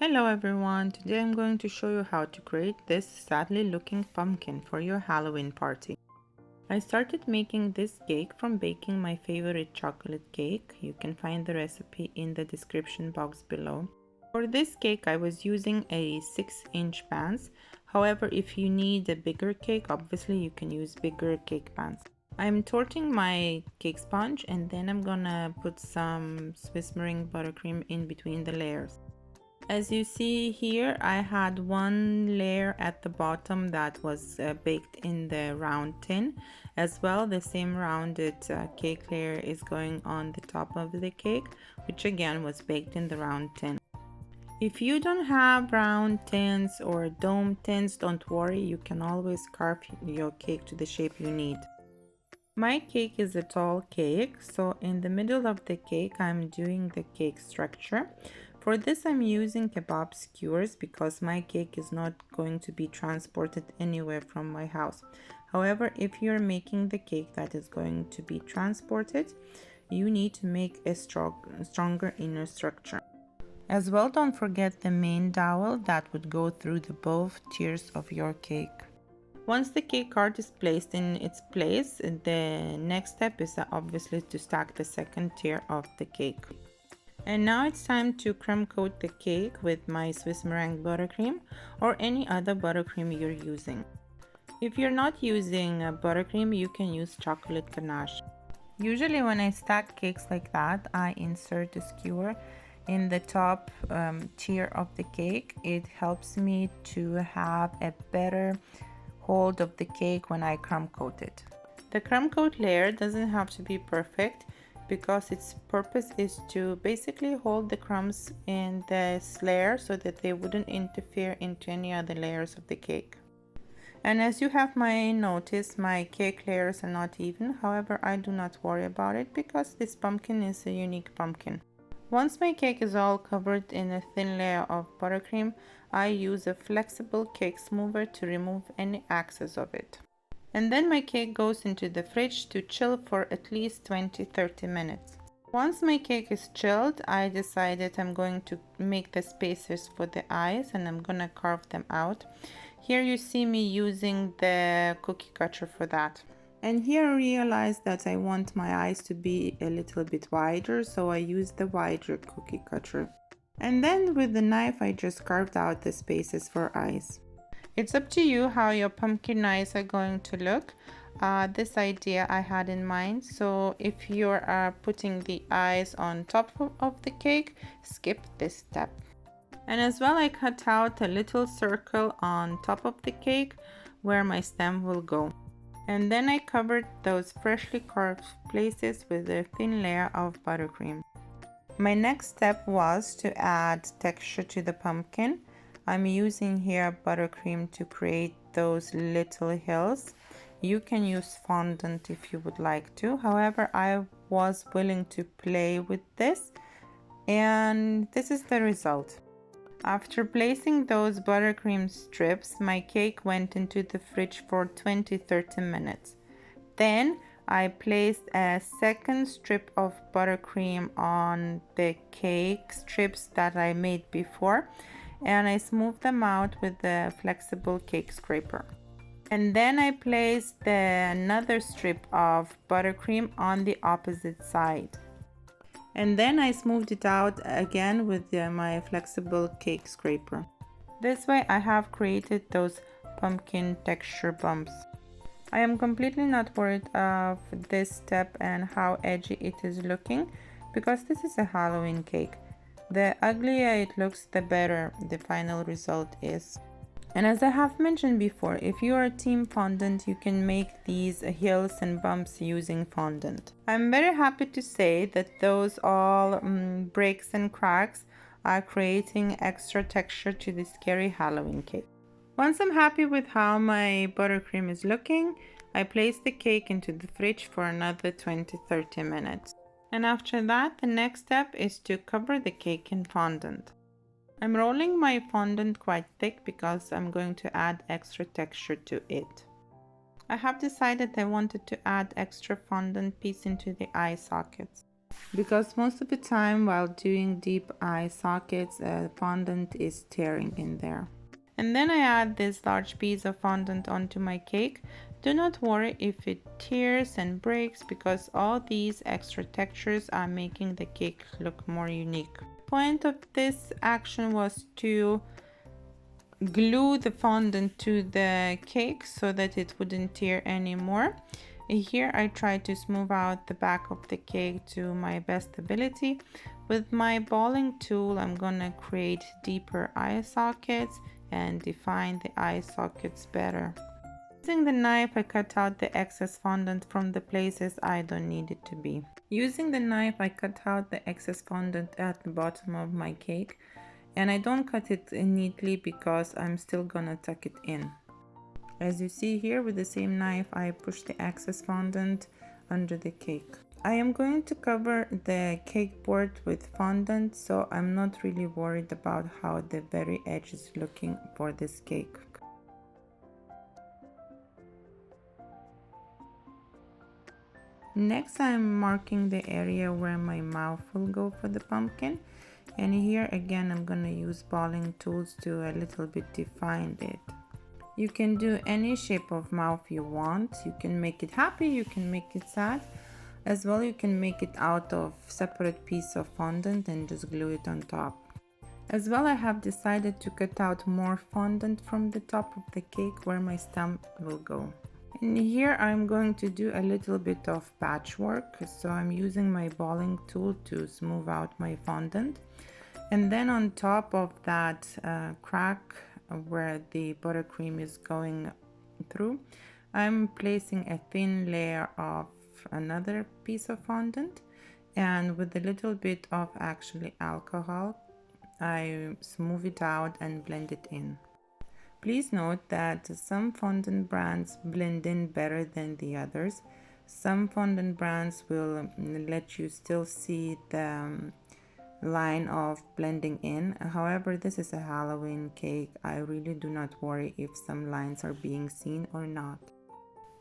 Hello everyone, today I'm going to show you how to create this sadly looking pumpkin for your Halloween party. I started making this cake from baking my favorite chocolate cake. You can find the recipe in the description box below. For this cake I was using a 6-inch pans. However, if you need a bigger cake, obviously you can use bigger cake pans. I'm torting my cake sponge and then I'm gonna put some Swiss meringue buttercream in between the layers. As you see here, I had one layer at the bottom that was baked in the round tin. As well, the same rounded cake layer is going on the top of the cake, which again was baked in the round tin. If you don't have round tins or dome tins, don't worry, you can always carve your cake to the shape you need. My cake is a tall cake, so in the middle of the cake I'm doing the cake structure. For this I'm using kebab skewers because my cake is not going to be transported anywhere from my house. However, if you're making the cake that is going to be transported, you need to make a stronger inner structure. As well, don't forget the main dowel that would go through the both tiers of your cake. Once the cake card is placed in its place, the next step is obviously to stack the second tier of the cake. And now it's time to crumb coat the cake with my Swiss meringue buttercream or any other buttercream you're using. If you're not using buttercream, you can use chocolate ganache. Usually when I stack cakes like that, I insert a skewer in the top tier of the cake. It helps me to have a better hold of the cake when I crumb coat it. The crumb coat layer doesn't have to be perfect because its purpose is to basically hold the crumbs in this layer so that they wouldn't interfere into any other layers of the cake. And as you have might notice, my cake layers are not even. However, I do not worry about it because this pumpkin is a unique pumpkin. Once my cake is all covered in a thin layer of buttercream, I use a flexible cake smoother to remove any excess of it. And then my cake goes into the fridge to chill for at least 20-30 minutes. Once my cake is chilled, I decided I'm going to make the spacers for the eyes and I'm gonna carve them out. Here you see me using the cookie cutter for that. And here I realized that I want my eyes to be a little bit wider, so I used the wider cookie cutter. And then with the knife I just carved out the spaces for eyes. It's up to you how your pumpkin eyes are going to look. This idea I had in mind, so if you are putting the eyes on top of the cake, skip this step. And as well, I cut out a little circle on top of the cake where my stem will go. And then I covered those freshly carved places with a thin layer of buttercream. My next step was to add texture to the pumpkin. I'm using here buttercream to create those little hills. You can use fondant if you would like to. However, I was willing to play with this, and this is the result. After placing those buttercream strips, my cake went into the fridge for 20-30 minutes. Then I placed a second strip of buttercream on the cake strips that I made before, and I smoothed them out with the flexible cake scraper. And then I placed another strip of buttercream on the opposite side. And then I smoothed it out again with my flexible cake scraper. This way I have created those pumpkin texture bumps. I am completely not worried of this step and how edgy it is looking because this is a Halloween cake. The uglier it looks, the better the final result is. And as I have mentioned before, if you are team fondant, you can make these hills and bumps using fondant. I'm very happy to say that those all breaks and cracks are creating extra texture to the scary Halloween cake. Once I'm happy with how my buttercream is looking, I place the cake into the fridge for another 20-30 minutes. And after that, the next step is to cover the cake in fondant. I'm rolling my fondant quite thick because I'm going to add extra texture to it. I have decided I wanted to add extra fondant piece into the eye sockets. because most of the time while doing deep eye sockets, fondant is tearing in there. And then I add this large piece of fondant onto my cake. Do not worry if it tears and breaks, because all these extra textures are making the cake look more unique. The point of this action was to glue the fondant to the cake so that it wouldn't tear anymore. Here I try to smooth out the back of the cake to my best ability. With my balling tool, I'm gonna create deeper eye sockets and define the eye sockets better. Using the knife, I cut out the excess fondant from the places I don't need it to be. Using the knife, I cut out the excess fondant at the bottom of my cake, and I don't cut it neatly because I'm still gonna tuck it in. As you see here, with the same knife, I push the excess fondant under the cake. I am going to cover the cake board with fondant, so I'm not really worried about how the very edge is looking for this cake. Next, I'm marking the area where my mouth will go for the pumpkin. And here again, I'm gonna use balling tools to a little bit define it. You can do any shape of mouth you want. You can make it happy, you can make it sad. As well, you can make it out of separate piece of fondant and just glue it on top. As well, I have decided to cut out more fondant from the top of the cake where my stem will go. And here I'm going to do a little bit of patchwork. So I'm using my balling tool to smooth out my fondant. And then on top of that crack where the buttercream is going through, I'm placing a thin layer of another piece of fondant, and with a little bit of actually alcohol, I smooth it out and blend it in. Please note that some fondant brands blend in better than the others. Some fondant brands will let you still see the line of blending in. However, this is a Halloween cake. I really do not worry if some lines are being seen or not.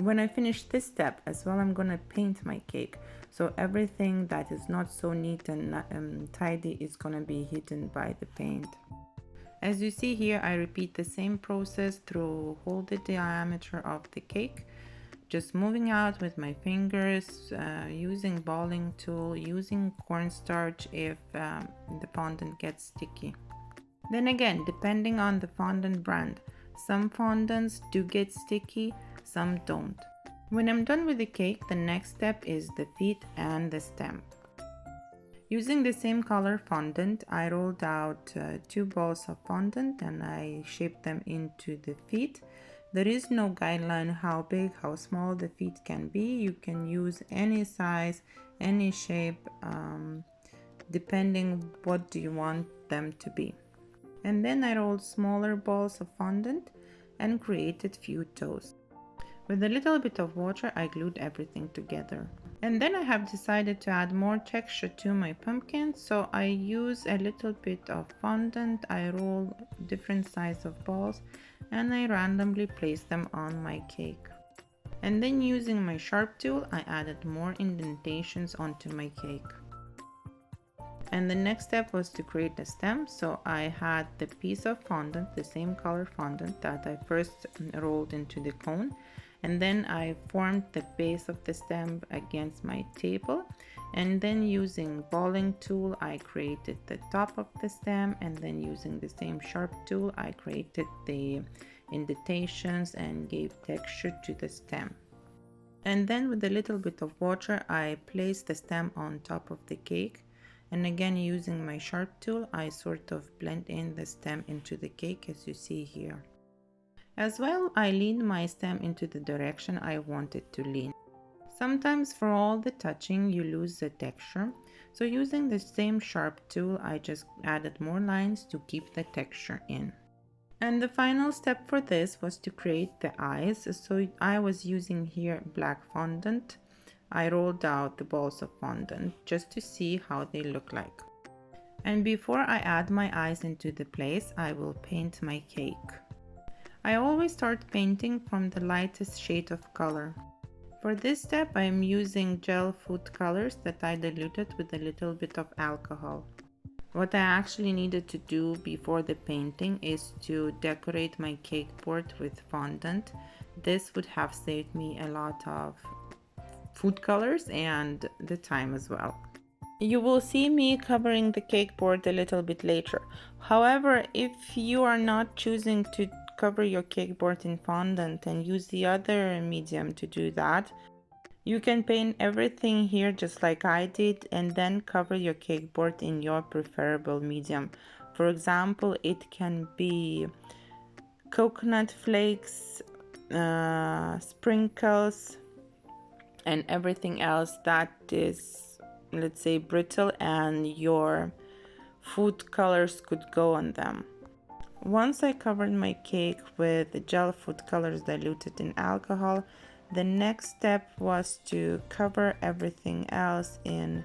When I finish this step as well, I'm gonna paint my cake. So everything that is not so neat and tidy is gonna be hidden by the paint. As you see here, I repeat the same process through all the diameter of the cake. Just moving out with my fingers, using balling tool, using cornstarch if the fondant gets sticky. Then again, depending on the fondant brand, some fondants do get sticky, some don't. When I'm done with the cake, the next step is the feet and the stem. Using the same color fondant, I rolled out 2 balls of fondant and I shaped them into the feet. There is no guideline how big, how small the feet can be. You can use any size, any shape, depending what do you want them to be. And then I rolled smaller balls of fondant and created few toes. With a little bit of water, I glued everything together. And then I have decided to add more texture to my pumpkin, so I use a little bit of fondant. I roll different size of balls and I randomly place them on my cake. And then using my sharp tool, I added more indentations onto my cake. And the next step was to create a stem, so I had the piece of fondant, the same color fondant that I first rolled into the cone, and then I formed the base of the stem against my table, and then using balling tool I created the top of the stem, and then using the same sharp tool I created the indentations and gave texture to the stem. And then with a little bit of water I placed the stem on top of the cake, and again using my sharp tool I sort of blend in the stem into the cake as you see here. As well, I leaned my stem into the direction I want it to lean. Sometimes for all the touching you lose the texture, so using the same sharp tool I just added more lines to keep the texture in. And the final step for this was to create the eyes, so I was using here black fondant. I rolled out the balls of fondant just to see how they look like. And before I add my eyes into the place, I will paint my cake. I always start painting from the lightest shade of color. For this step, I am using gel food colors that I diluted with a little bit of alcohol. What I actually needed to do before the painting is to decorate my cake board with fondant. This would have saved me a lot of food colors and the time as well. You will see me covering the cake board a little bit later. However, if you are not choosing to cover your cake board in fondant and use the other medium to do that, you can paint everything here just like I did and then cover your cake board in your preferable medium. For example, it can be coconut flakes, sprinkles, and everything else that is, let's say, brittle and your food colors could go on them. Once I covered my cake with gel food colors diluted in alcohol, the next step was to cover everything else in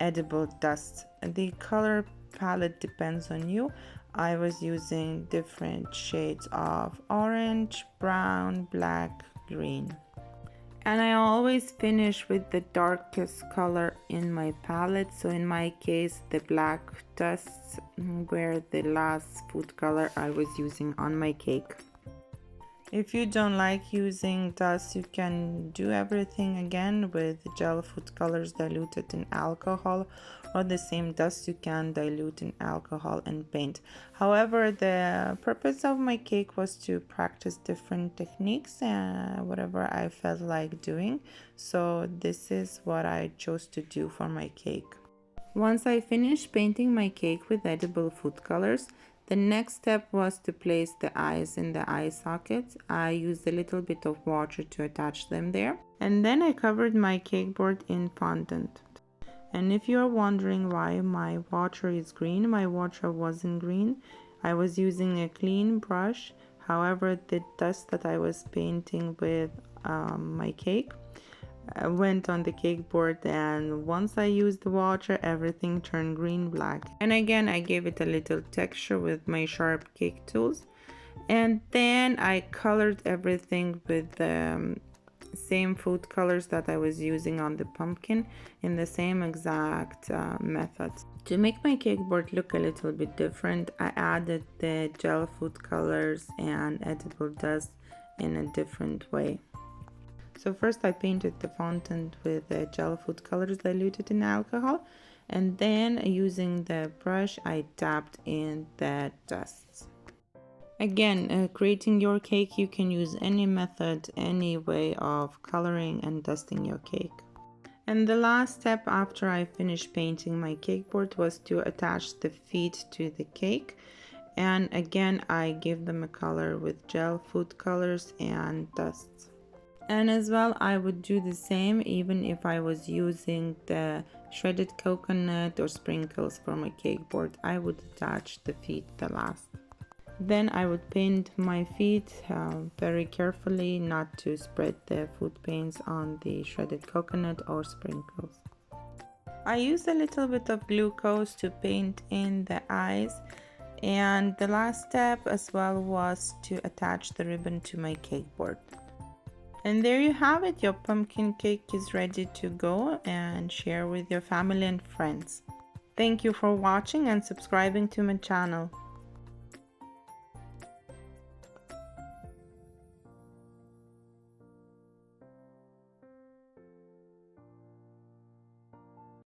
edible dust. The color palette depends on you. I was using different shades of orange, brown, black, green. And I always finish with the darkest color in my palette. So in my case, the black dusts were the last food color I was using on my cake. If you don't like using dust, you can do everything again with gel food colors diluted in alcohol, or the same dust you can dilute in alcohol and paint. However, the purpose of my cake was to practice different techniques and whatever I felt like doing. So this is what I chose to do for my cake. Once I finished painting my cake with edible food colors, the next step was to place the eyes in the eye sockets. I used a little bit of water to attach them there. And then I covered my cake board in fondant. And if you are wondering why my water is green, my water wasn't green. I was using a clean brush. However, the dust that I was painting with my cake went on the cake board, and once I used the water, everything turned green black. And again, I gave it a little texture with my sharp cake tools, and then I colored everything with the same food colors that I was using on the pumpkin in the same exact method. To make my cake board look a little bit different, I added the gel food colors and edible dust in a different way. So first I painted the fondant with the gel food colors diluted in alcohol, and then using the brush I dabbed in the dust. Again, creating your cake, you can use any method, any way of coloring and dusting your cake. And the last step after I finished painting my cake board was to attach the feet to the cake. And again, I gave them a color with gel food colors and dust. And as well, I would do the same even if I was using the shredded coconut or sprinkles for my cake board. I would attach the feet the last. Then I would paint my feet very carefully, not to spread the food paints on the shredded coconut or sprinkles. I used a little bit of glucose to paint in the eyes, and the last step as well was to attach the ribbon to my cake board. And there you have it, your pumpkin cake is ready to go and share with your family and friends. Thank you for watching and subscribing to my channel.